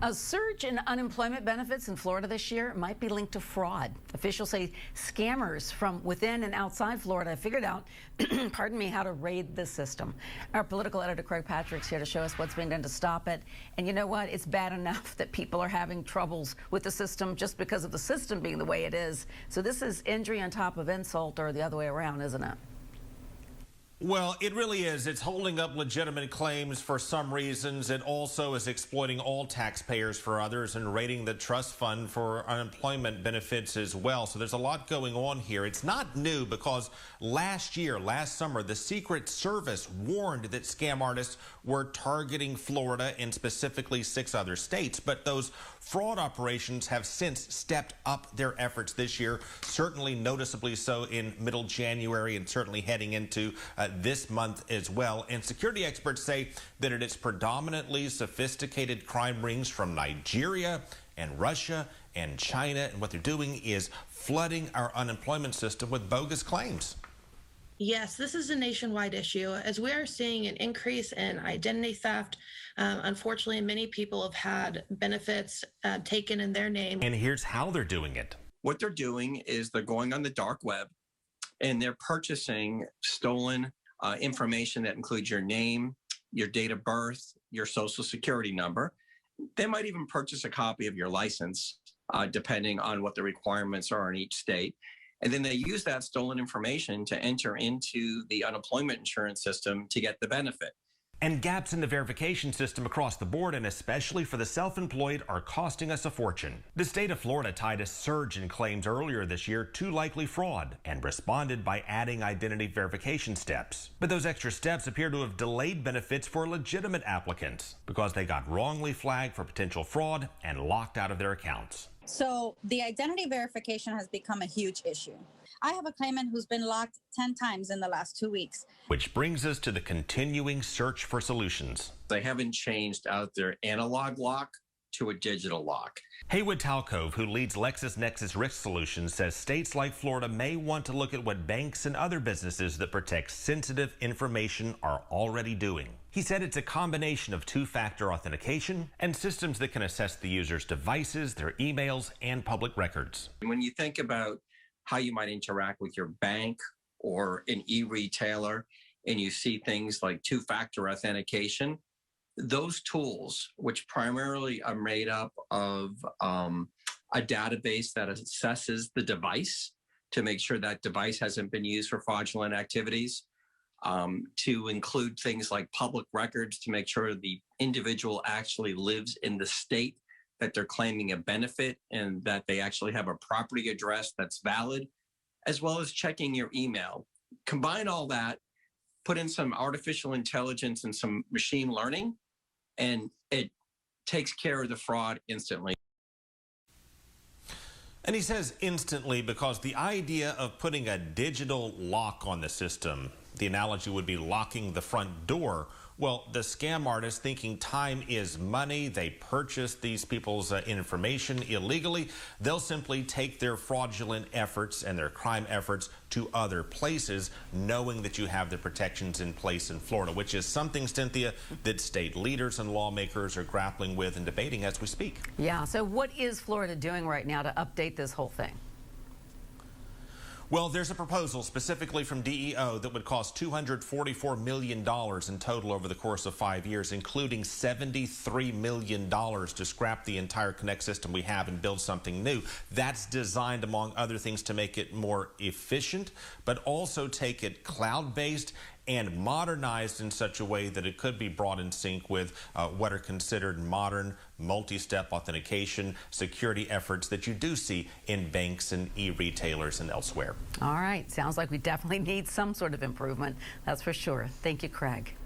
A surge in unemployment benefits in Florida this year might be linked to fraud. Officials say scammers from within and outside Florida have figured out, pardon me, how to raid the system. Our political editor Craig Patrick's here to show us what's being done to stop it. And you know what? It's bad enough that people are having troubles with the system just because of the system being the way it is. So this is injury on top of insult, or the other way around, isn't it? Well, it really is. It's holding up legitimate claims for some reasons. It also is exploiting all taxpayers for others and raiding the trust fund for unemployment benefits as well. So there's a lot going on here. It's not new because last summer, the Secret Service warned that scam artists were targeting Florida and specifically 6 other states. But those fraud operations have since stepped up their efforts this year, certainly noticeably so in middle January and certainly heading into this month as well. And security experts say that it is predominantly sophisticated crime rings from Nigeria and Russia and China. And what they're doing is flooding our unemployment system with bogus claims. Yes, this is a nationwide issue, as we are seeing an increase in identity theft. Unfortunately, many people have had benefits taken in their name. And here's how they're doing it. What they're doing is they're going on the dark web and they're purchasing stolen information that includes your name, your date of birth, your social security number. They might even purchase a copy of your license, depending on what the requirements are in each state. And then they use that stolen information to enter into the unemployment insurance system to get the benefit. And gaps in the verification system across the board, and especially for the self-employed, are costing us a fortune. The state of Florida tied a surge in claims earlier this year to likely fraud and responded by adding identity verification steps. But those extra steps appear to have delayed benefits for legitimate applicants because they got wrongly flagged for potential fraud and locked out of their accounts. So the identity verification has become a huge issue. I have a claimant who's been locked 10 times in the last 2 weeks. Which brings us to the continuing search for solutions. They haven't changed out their analog lock to a digital lock. Haywood Talcove, who leads LexisNexis Risk Solutions, says states like Florida may want to look at what banks and other businesses that protect sensitive information are already doing. He said it's a combination of two-factor authentication and systems that can assess the user's devices, their emails, and public records. When you think about how you might interact with your bank or an e-retailer, and you see things like two-factor authentication, those tools, which primarily are made up of a database that assesses the device to make sure that device hasn't been used for fraudulent activities, to include things like public records to make sure the individual actually lives in the state that they're claiming a benefit and that they actually have a property address that's valid, as well as checking your email. Combine all that, put in some artificial intelligence and some machine learning, and it takes care of the fraud instantly. And he says instantly because the idea of putting a digital lock on the system, the analogy would be locking the front door. Well, the scam artists, thinking time is money, they purchase these people's information illegally. They'll simply take their fraudulent efforts and their crime efforts to other places, knowing that you have the protections in place in Florida, which is something, Cynthia, that state leaders and lawmakers are grappling with and debating as we speak. Yeah, so what is Florida doing right now to update this whole thing? Well, there's a proposal specifically from DEO that would cost $244 million in total over the course of 5 years, including $73 million to scrap the entire Connect system we have and build something new. That's designed, among other things, to make it more efficient, but also take it cloud-based and modernized in such a way that it could be brought in sync with what are considered modern multi-step authentication security efforts that you do see in banks and e-retailers and elsewhere. All right, sounds like we definitely need some sort of improvement, that's for sure. Thank you, Craig.